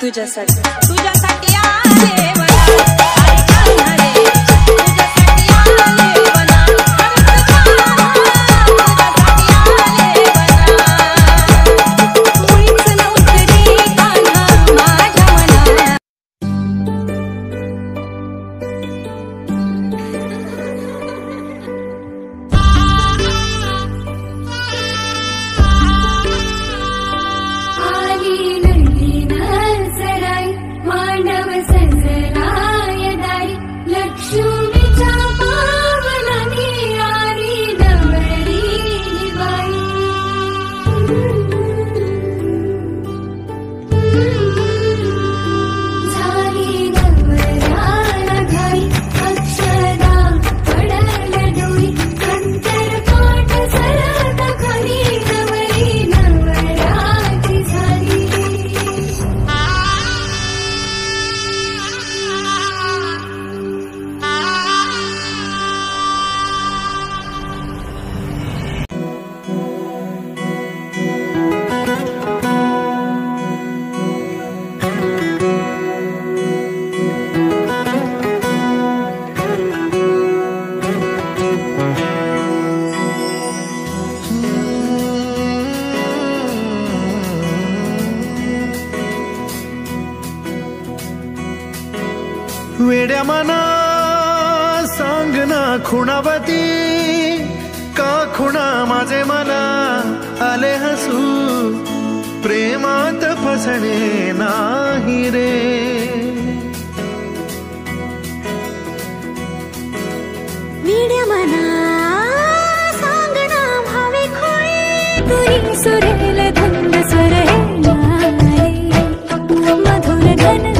तुझ्यासाठी आले मला वेड्या मना सांगना खुणावती का खुणा माझे मला आले हसू प्रेमात फसणे नाही रे वेड्या मना सांगना भावे खोळे तुरी सुरेल धंद सुरेल मधुर घन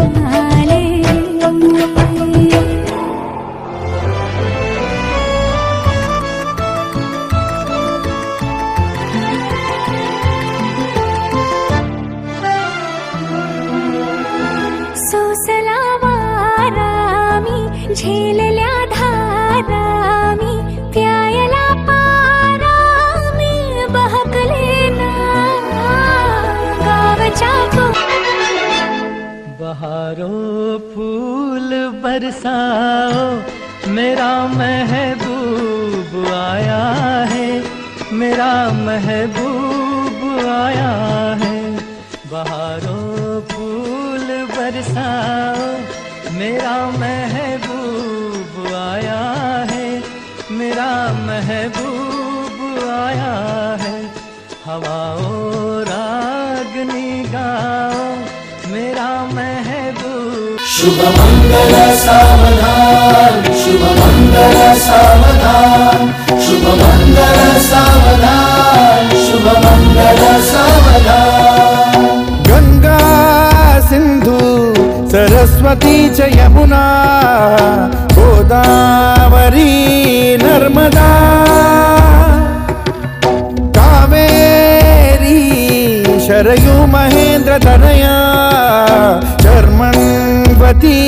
झेलल्या धारा मी प्यायला पारा मी बहकले ना गावच्या बहारों फूल बरसाओ मेरा महबूब आया है मेरा महबूब आया है बहारों फूल बरसाओ मेरा महबूब आया है मेरा महबूब आया है हवाओं रागनी गाओ मेरा महबूब शुभ मंगल सावधान शुभ मंगल सावधान शुभ मंगल सावधान शुभ मंगल सावधान गंगा सिंधु सरस्वती च यमुना गोदावरी नर्मदा कावेरी शरयू महेंद्र तनया चर्मण्वती